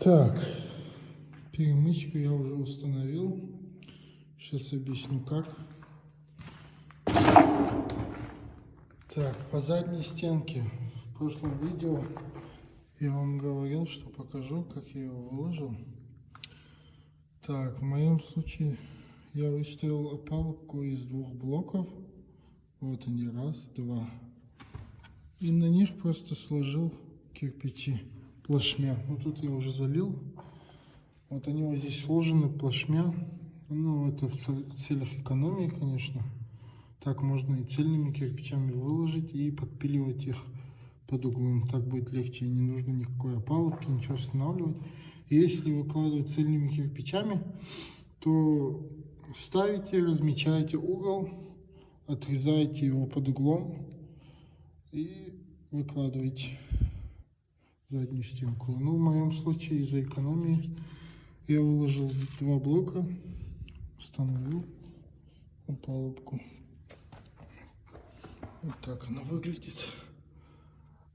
Так, перемычку я уже установил. Сейчас объясню как. Так, по задней стенке. В прошлом видео я вам говорил, что покажу, как я его выложил. Так, в моем случае я выставил опалубку из 2 блоков. Вот они, раз, два. И на них просто сложил кирпичи плашмя. Ну тут я уже залил. Вот они вот здесь сложены плашмя. Ну это в целях экономии, конечно. Так можно и цельными кирпичами выложить и подпиливать их под углом. Так будет легче, и не нужно никакой опалубки, ничего устанавливать. И если выкладывать цельными кирпичами, то ставите, размечаете угол, отрезаете его под углом и выкладываете заднюю стенку. Ну, в моем случае из-за экономии я выложил 2 блока, установил опалубку. Вот так она выглядит.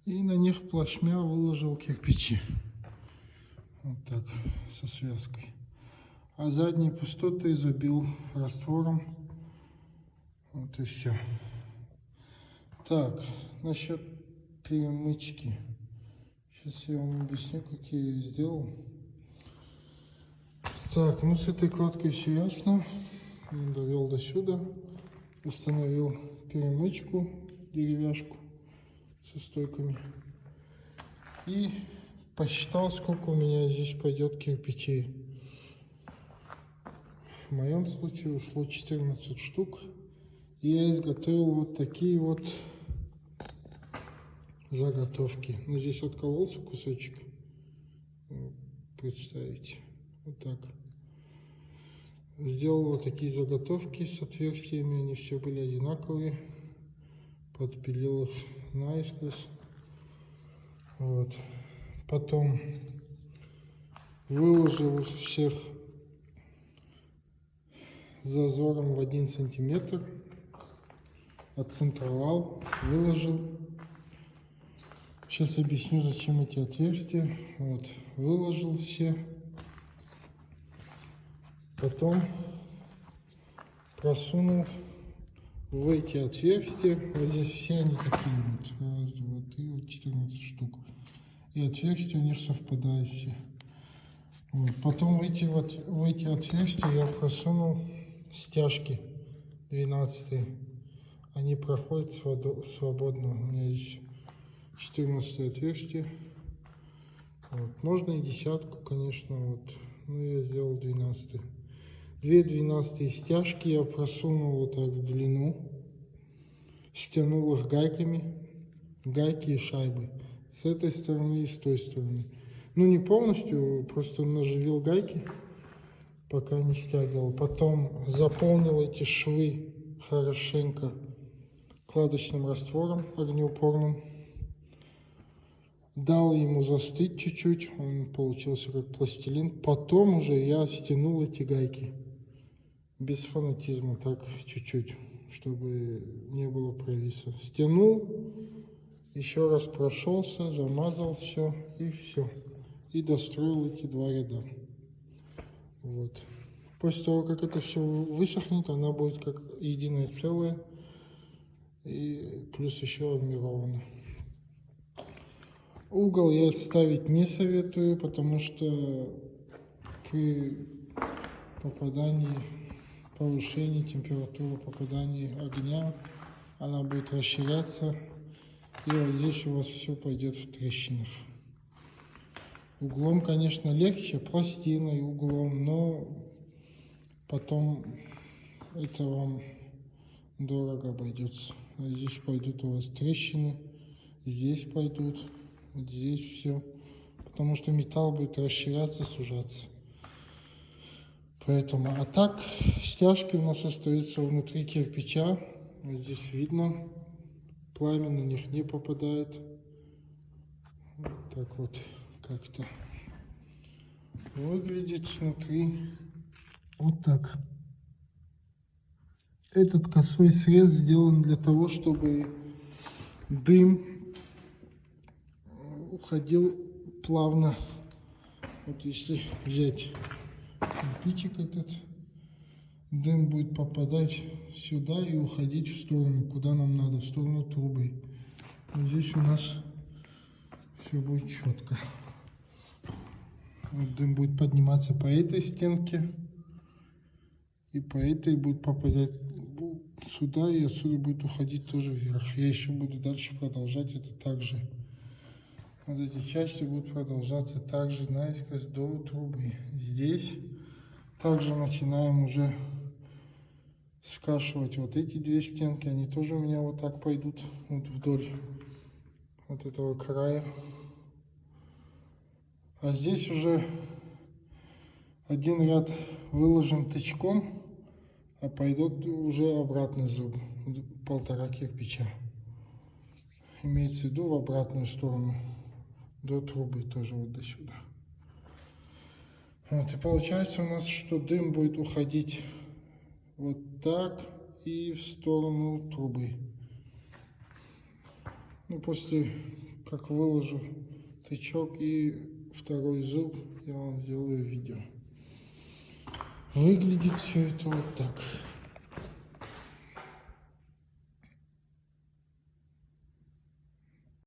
И на них плашмя выложил кирпичи. Вот так, со связкой. А задние пустоты забил раствором. Вот и все. Так, насчет перемычки. Сейчас я вам объясню, как я ее сделал. Так, ну с этой кладкой все ясно. Довел до сюда. Установил перемычку, деревяшку со стойками. И посчитал, сколько у меня здесь пойдет кирпичей. В моем случае ушло 14 штук. И я изготовил вот такие вот заготовки. Ну, здесь откололся кусочек. Представить. Вот так. Сделал вот такие заготовки с отверстиями. Они все были одинаковые. Подпилил их наискось. Вот. Потом выложил их всех зазором в 1 сантиметр. Отцентровал, выложил. Сейчас объясню, зачем эти отверстия. Вот, выложил все. Потом просунул в эти отверстия. Вот здесь все они такие вот. Раз, два, три, вот 14 штук. И отверстия у них совпадают все. Вот. Потом в эти отверстия я просунул стяжки 12. Они проходят свободно. У меня здесь 14 отверстий. Вот. Можно и десятку, конечно. Вот. Но я сделал 12. 2 12 стяжки я просунул вот так в длину. Стянул их гайками. Гайки и шайбы. С этой стороны и с той стороны. Ну не полностью, просто наживил гайки, пока не стягивал. Потом заполнил эти швы хорошенько кладочным раствором огнеупорным. Дал ему застыть чуть-чуть, он получился как пластилин. Потом уже я стянул эти гайки. Без фанатизма, так чуть-чуть, чтобы не было провиса. Стянул, еще раз прошелся, замазал все и все. И достроил эти 2 ряда. Вот. После того, как это все высохнет, она будет как единое целое. И плюс еще армировано. Угол я ставить не советую, потому что при попадании, повышении температуры, попадании огня, она будет расширяться. И вот здесь у вас все пойдет в трещинах. Углом, конечно, легче, пластиной, углом, но потом это вам дорого обойдется. А здесь пойдут у вас трещины, здесь пойдут, вот здесь все. Потому что металл будет расширяться, сужаться. Поэтому, а так, стяжки у нас остаются внутри кирпича. Вот здесь видно, пламя на них не попадает. Вот так вот как-то выглядит снутри. Вот так. Этот косой срез сделан для того, чтобы дым уходил плавно Вот если взять кирпичик этот, дым будет попадать сюда и уходить в сторону, куда нам надо, в сторону трубы. Вот здесь у нас все будет четко. Вот дым будет подниматься по этой стенке. И по этой будет попадать сюда, и отсюда будет уходить тоже вверх. Я еще буду дальше продолжать это также. Вот эти части будут продолжаться также наискось до трубы. Здесь также начинаем уже скашивать вот эти две стенки. Они тоже у меня вот так пойдут вот вдоль вот этого края. А здесь уже один ряд выложим тычком, а пойдет уже обратный зуб, 1,5 кирпича. Имеется в виду в обратную сторону, до трубы тоже вот до сюда. Вот, и получается у нас, что дым будет уходить вот так и в сторону трубы. Ну, после как выложу тычок и второй зуб, я вам сделаю видео. Выглядит все это вот так.